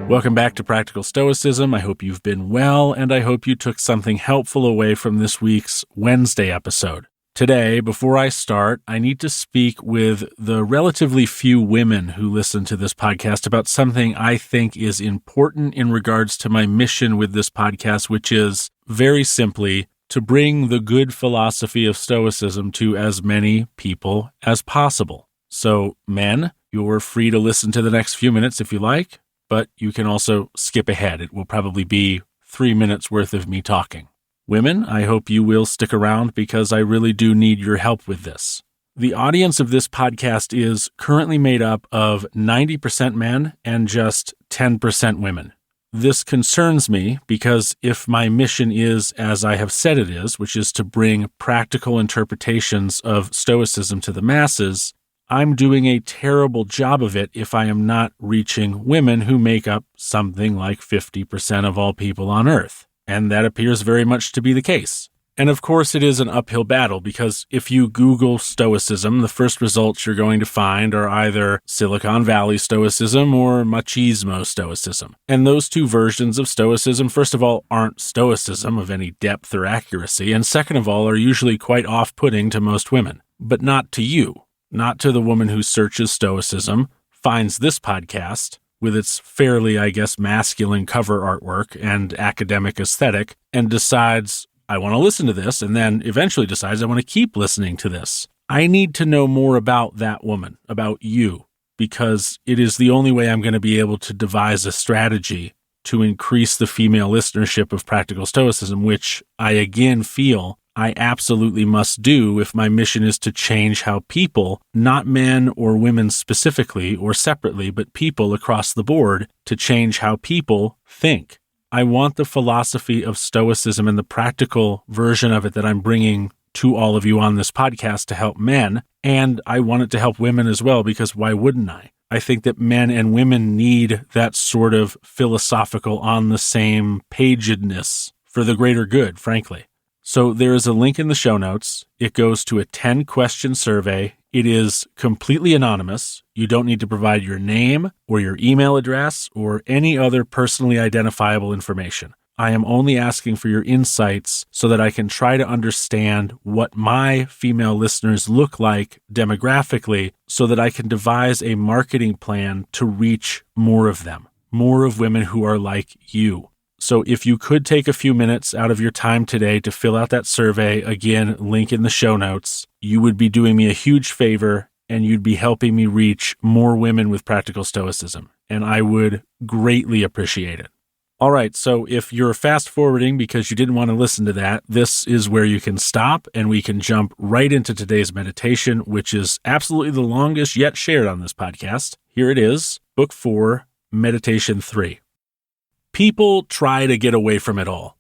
Welcome back to Practical Stoicism. I hope you've been well, and I hope you took something helpful away from this week's Wednesday episode. Today, before I start, I need to speak with the relatively few women who listen to this podcast about something I think is important in regards to my mission with this podcast, which is, very simply, to bring the good philosophy of Stoicism to as many people as possible. So, men, you're free to listen to the next few minutes if you like, but you can also skip ahead. It will probably be 3 minutes worth of me talking. Women, I hope you will stick around because I really do need your help with this. The audience of this podcast is currently made up of 90% men and just 10% women. This concerns me because if my mission is, as I have said it is, which is to bring practical interpretations of Stoicism to the masses, I'm doing a terrible job of it if I am not reaching women who make up something like 50% of all people on Earth. And that appears very much to be the case. And of course it is an uphill battle because if you Google Stoicism, the first results you're going to find are either Silicon Valley Stoicism or Machismo Stoicism. And those two versions of Stoicism, first of all, aren't Stoicism of any depth or accuracy, and second of all, are usually quite off-putting to most women. But not to you, not to the woman who searches Stoicism, finds this podcast, with its fairly, I guess, masculine cover artwork and academic aesthetic, and decides, I want to listen to this, and then eventually decides I want to keep listening to this. I need to know more about that woman, about you, because it is the only way I'm going to be able to devise a strategy to increase the female listenership of Practical Stoicism, which I again feel I absolutely must do if my mission is to change how people, not men or women specifically or separately, but people across the board, to change how people think. I want the philosophy of Stoicism and the practical version of it that I'm bringing to all of you on this podcast to help men, and I want it to help women as well, because why wouldn't I? I think that men and women need that sort of philosophical on the same pagedness for the greater good, frankly. So there is a link in the show notes. It goes to a 10-question survey. It is completely anonymous. You don't need to provide your name or your email address or any other personally identifiable information. I am only asking for your insights so that I can try to understand what my female listeners look like demographically so that I can devise a marketing plan to reach more of them, more of women who are like you. So if you could take a few minutes out of your time today to fill out that survey, again, link in the show notes, you would be doing me a huge favor and you'd be helping me reach more women with Practical Stoicism. And I would greatly appreciate it. All right, so if you're fast forwarding because you didn't want to listen to that, this is where you can stop and we can jump right into today's meditation, which is absolutely the longest yet shared on this podcast. Here it is, Book 4, Meditation 3. People try to get away from it all.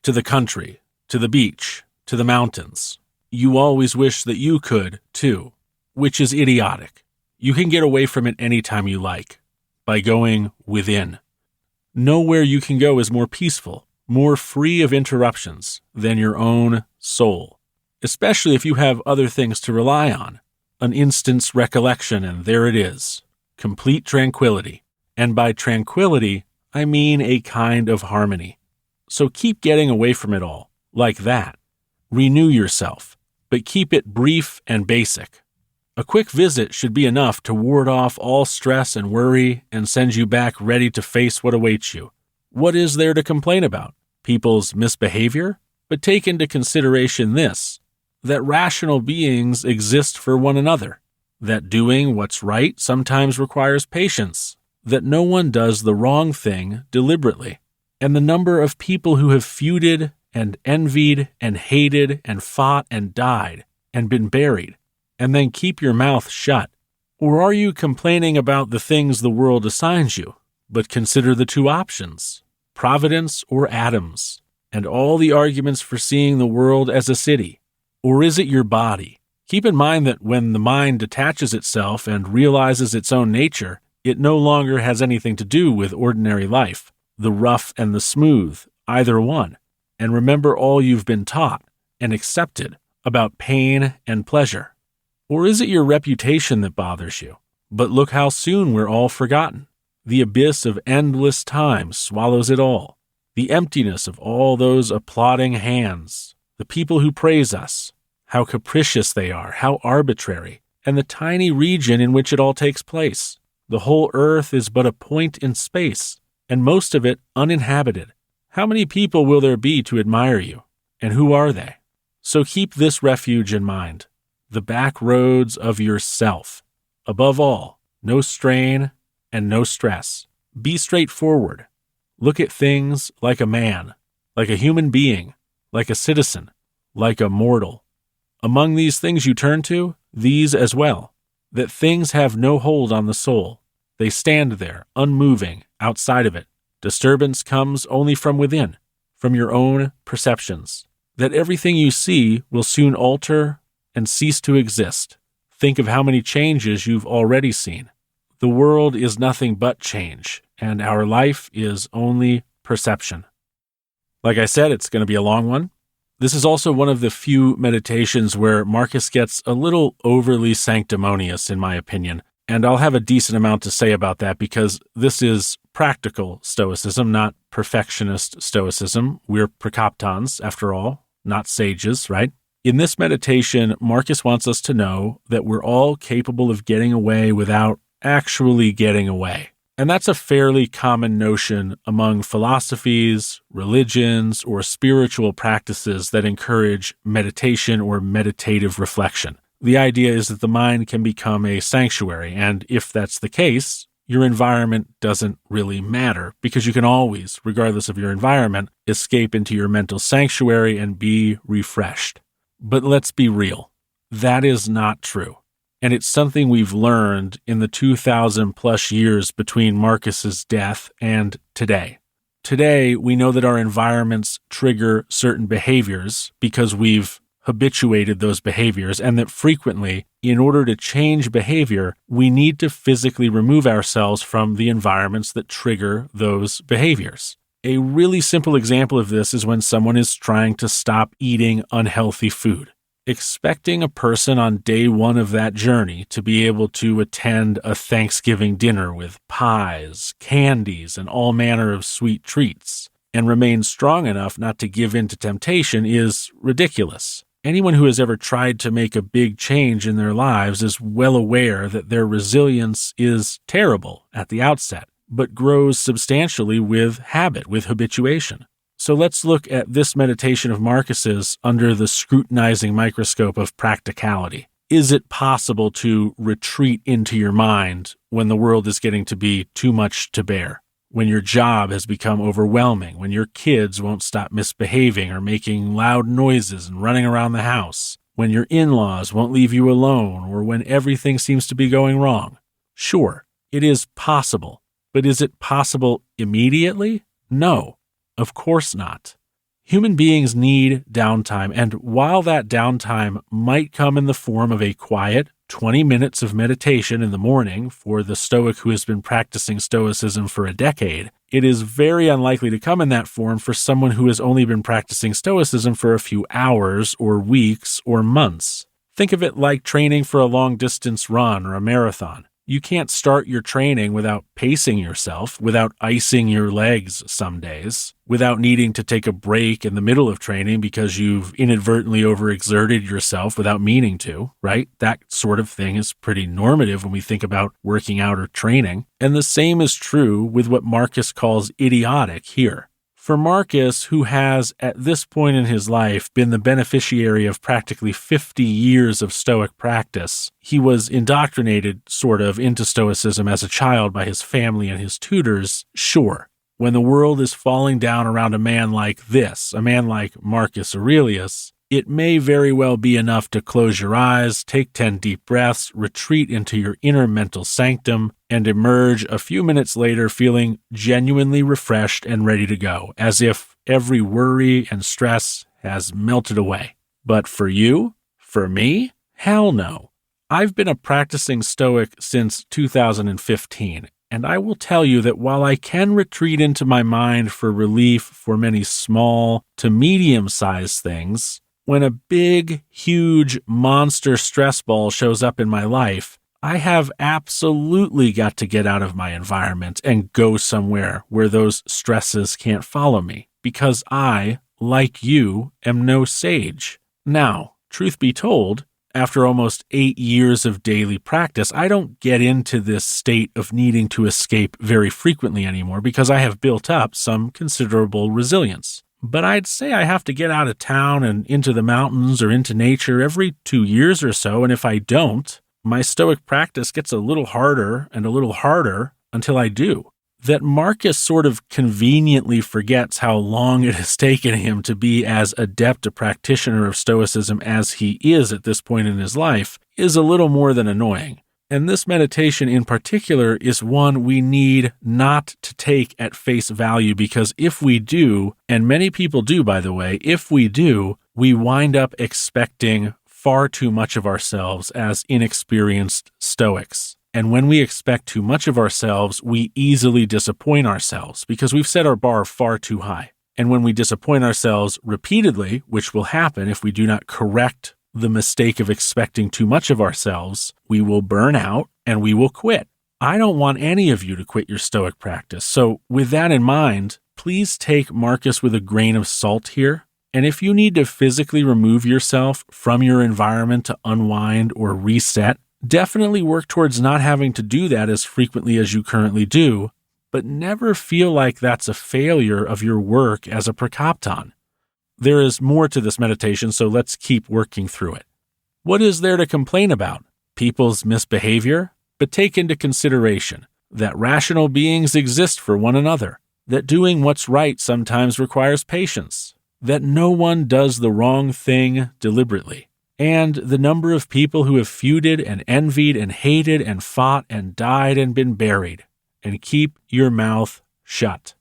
To the country, to the beach, to the mountains. You always wish that you could, too, which is idiotic. You can get away from it anytime you like, by going within. Nowhere you can go is more peaceful, more free of interruptions than your own soul, especially if you have other things to rely on. An instant's recollection, and there it is. Complete tranquility. And by tranquility, I mean a kind of harmony. So keep getting away from it all, like that. Renew yourself, but keep it brief and basic. A quick visit should be enough to ward off all stress and worry and send you back ready to face what awaits you. What is there to complain about? People's misbehavior? But take into consideration this, that rational beings exist for one another, that doing what's right sometimes requires patience, that no one does the wrong thing deliberately, and the number of people who have feuded and envied and hated and fought and died and been buried, and then keep your mouth shut. Or are you complaining about the things the world assigns you, but consider the two options, providence or atoms, and all the arguments for seeing the world as a city? Or is it your body? Keep in mind that when the mind detaches itself and realizes its own nature, it no longer has anything to do with ordinary life, the rough and the smooth, either one. And remember all you've been taught and accepted about pain and pleasure. Or is it your reputation that bothers you? But look how soon we're all forgotten. The abyss of endless time swallows it all. The emptiness of all those applauding hands, the people who praise us, how capricious they are, how arbitrary, and the tiny region in which it all takes place. The whole earth is but a point in space, and most of it uninhabited. How many people will there be to admire you, and who are they? So keep this refuge in mind, the back roads of yourself. Above all, no strain and no stress. Be straightforward. Look at things like a man, like a human being, like a citizen, like a mortal. Among these things you turn to, these as well, that things have no hold on the soul. They stand there, unmoving, outside of it. Disturbance comes only from within, from your own perceptions. That everything you see will soon alter and cease to exist. Think of how many changes you've already seen. The world is nothing but change, and our life is only perception. Like I said, it's going to be a long one. This is also one of the few meditations where Marcus gets a little overly sanctimonious, in my opinion, and I'll have a decent amount to say about that because this is practical Stoicism, not perfectionist Stoicism. We're prakoptons, after all, not sages, right? In this meditation, Marcus wants us to know that we're all capable of getting away without actually getting away. And that's a fairly common notion among philosophies, religions, or spiritual practices that encourage meditation or meditative reflection. The idea is that the mind can become a sanctuary, and if that's the case, your environment doesn't really matter because you can always, regardless of your environment, escape into your mental sanctuary and be refreshed. But let's be real. That is not true. And it's something we've learned in the 2,000 plus years between Marcus's death and today. Today, we know that our environments trigger certain behaviors because we've habituated those behaviors, and that frequently, in order to change behavior, we need to physically remove ourselves from the environments that trigger those behaviors. A really simple example of this is when someone is trying to stop eating unhealthy food. Expecting a person on day one of that journey to be able to attend a Thanksgiving dinner with pies, candies, and all manner of sweet treats, and remain strong enough not to give in to temptation is ridiculous. Anyone who has ever tried to make a big change in their lives is well aware that their resilience is terrible at the outset, but grows substantially with habit, with habituation. So let's look at this meditation of Marcus's under the scrutinizing microscope of practicality. Is it possible to retreat into your mind when the world is getting to be too much to bear? When your job has become overwhelming, when your kids won't stop misbehaving or making loud noises and running around the house, when your in-laws won't leave you alone, or when everything seems to be going wrong? Sure, it is possible. But is it possible immediately? No, of course not. Human beings need downtime, and while that downtime might come in the form of a quiet 20 minutes of meditation in the morning for the Stoic who has been practicing Stoicism for a decade, it is very unlikely to come in that form for someone who has only been practicing Stoicism for a few hours or weeks or months. Think of it like training for a long-distance run or a marathon. You can't start your training without pacing yourself, without icing your legs some days, without needing to take a break in the middle of training because you've inadvertently overexerted yourself without meaning to, right? That sort of thing is pretty normative when we think about working out or training. And the same is true with what Marcus calls idiotic here. For Marcus, who has, at this point in his life, been the beneficiary of practically 50 years of Stoic practice, he was indoctrinated, sort of, into Stoicism as a child by his family and his tutors. Sure, when the world is falling down around a man like this, a man like Marcus Aurelius, it may very well be enough to close your eyes, take 10 deep breaths, retreat into your inner mental sanctum, and emerge a few minutes later feeling genuinely refreshed and ready to go, as if every worry and stress has melted away. But for you? For me? Hell no. I've been a practicing Stoic since 2015, and I will tell you that while I can retreat into my mind for relief for many small to medium-sized things, when a big, huge monster stress ball shows up in my life, I have absolutely got to get out of my environment and go somewhere where those stresses can't follow me, because I, like you, am no sage. Now, truth be told, after almost 8 years of daily practice, I don't get into this state of needing to escape very frequently anymore because I have built up some considerable resilience. But I'd say I have to get out of town and into the mountains or into nature every 2 years or so, and if I don't, my Stoic practice gets a little harder and a little harder until I do. That Marcus sort of conveniently forgets how long it has taken him to be as adept a practitioner of Stoicism as he is at this point in his life is a little more than annoying. And this meditation in particular is one we need not to take at face value, because if we do, and many people do, by the way, if we do, we wind up expecting far too much of ourselves as inexperienced Stoics. And when we expect too much of ourselves, we easily disappoint ourselves because we've set our bar far too high. And when we disappoint ourselves repeatedly, which will happen if we do not correct the mistake of expecting too much of ourselves, we will burn out and we will quit. I don't want any of you to quit your Stoic practice. So with that in mind, please take Marcus with a grain of salt here. And if you need to physically remove yourself from your environment to unwind or reset, definitely work towards not having to do that as frequently as you currently do, but never feel like that's a failure of your work as a prakopton. There is more to this meditation, so let's keep working through it. What is there to complain about? People's misbehavior? But take into consideration that rational beings exist for one another, that doing what's right sometimes requires patience, that no one does the wrong thing deliberately, and the number of people who have feuded and envied and hated and fought and died and been buried. And keep your mouth shut.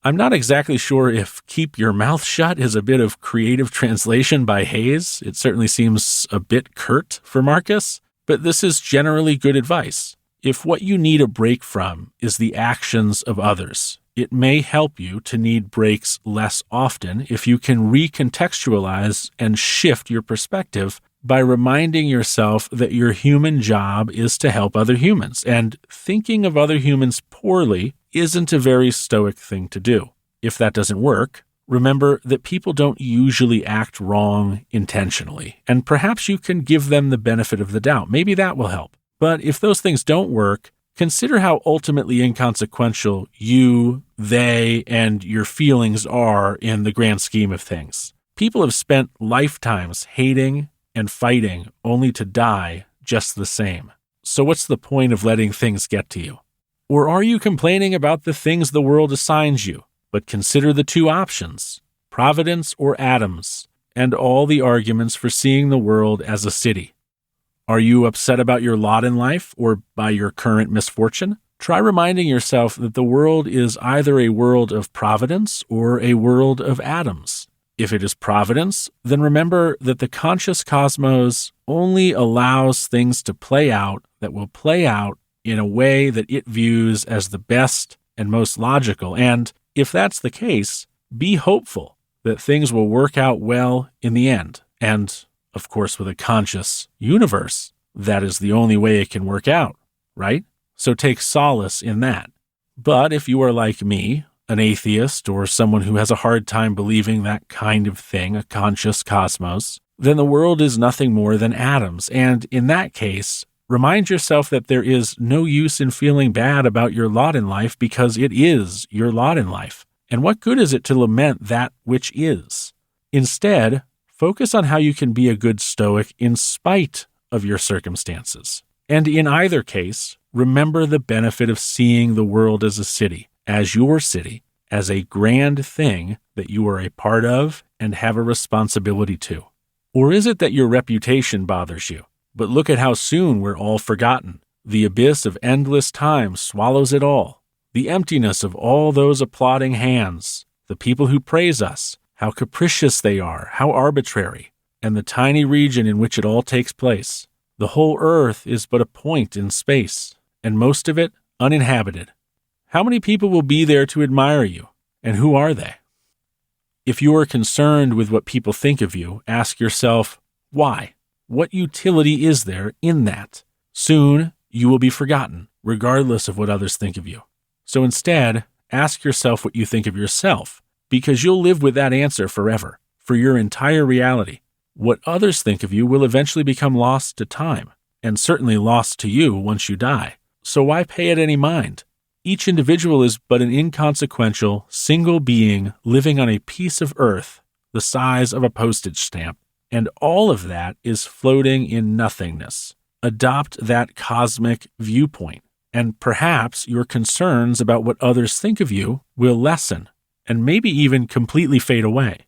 I'm not exactly sure if keep your mouth shut is a bit of creative translation by Hayes. It certainly seems a bit curt for Marcus, but this is generally good advice. If what you need a break from is the actions of others, it may help you to need breaks less often if you can recontextualize and shift your perspective by reminding yourself that your human job is to help other humans, and thinking of other humans poorly isn't a very Stoic thing to do. If that doesn't work, remember that people don't usually act wrong intentionally, and perhaps you can give them the benefit of the doubt. Maybe that will help. But if those things don't work, consider how ultimately inconsequential you, they, and your feelings are in the grand scheme of things. People have spent lifetimes hating and fighting only to die just the same. So what's the point of letting things get to you? Or are you complaining about the things the world assigns you? But consider the two options, providence or atoms, and all the arguments for seeing the world as a city. Are you upset about your lot in life or by your current misfortune? Try reminding yourself that the world is either a world of providence or a world of atoms. If it is providence, then remember that the conscious cosmos only allows things to play out that will play out in a way that it views as the best and most logical. And if that's the case, be hopeful that things will work out well in the end. And of course, with a conscious universe, that is the only way it can work out, right? So take solace in that. But if you are like me, an atheist or someone who has a hard time believing that kind of thing, a conscious cosmos, then the world is nothing more than atoms. And in that case, remind yourself that there is no use in feeling bad about your lot in life because it is your lot in life. And what good is it to lament that which is? Instead, focus on how you can be a good Stoic in spite of your circumstances. And in either case, remember the benefit of seeing the world as a city, as your city, as a grand thing that you are a part of and have a responsibility to. Or is it that your reputation bothers you? But look at how soon we're all forgotten. The abyss of endless time swallows it all. The emptiness of all those applauding hands, the people who praise us, how capricious they are, how arbitrary, and the tiny region in which it all takes place. The whole earth is but a point in space, and most of it uninhabited. How many people will be there to admire you, and who are they? If you are concerned with what people think of you, ask yourself, why? What utility is there in that? Soon, you will be forgotten, regardless of what others think of you. So instead, ask yourself what you think of yourself, because you'll live with that answer forever, for your entire reality. What others think of you will eventually become lost to time, and certainly lost to you once you die. So why pay it any mind? Each individual is but an inconsequential, single being living on a piece of earth the size of a postage stamp, and all of that is floating in nothingness. Adopt that cosmic viewpoint, and perhaps your concerns about what others think of you will lessen, and maybe even completely fade away.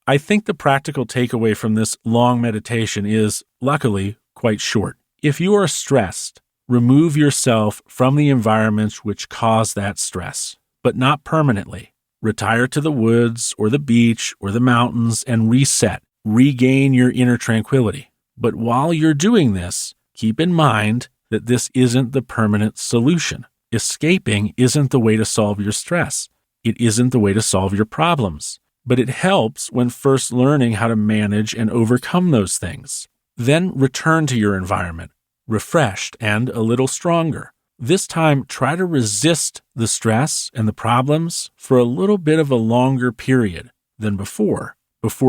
I think the practical takeaway from this long meditation is, luckily, quite short. If you are stressed, remove yourself from the environments which cause that stress, but not permanently. Retire to the woods or the beach or the mountains and reset. Regain your inner tranquility. But while you're doing this, keep in mind that this isn't the permanent solution. Escaping isn't the way to solve your stress. It isn't the way to solve your problems. But it helps when first learning how to manage and overcome those things. Then return to your environment, refreshed and a little stronger. This time, try to resist the stress and the problems for a little bit of a longer period than before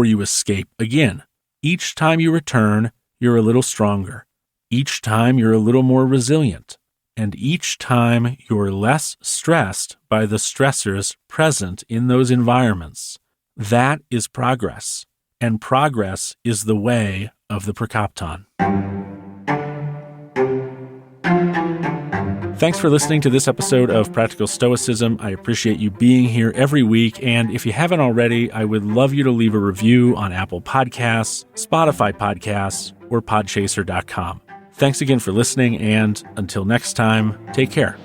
you escape again. Each time you return, you're a little stronger. Each time you're a little more resilient. And each time you're less stressed by the stressors present in those environments. That is progress. And progress is the way of the Prakaptan. Thanks for listening to this episode of Practical Stoicism. I appreciate you being here every week, and if you haven't already, I would love you to leave a review on Apple Podcasts, Spotify Podcasts, or podchaser.com. Thanks again for listening, and until next time, take care.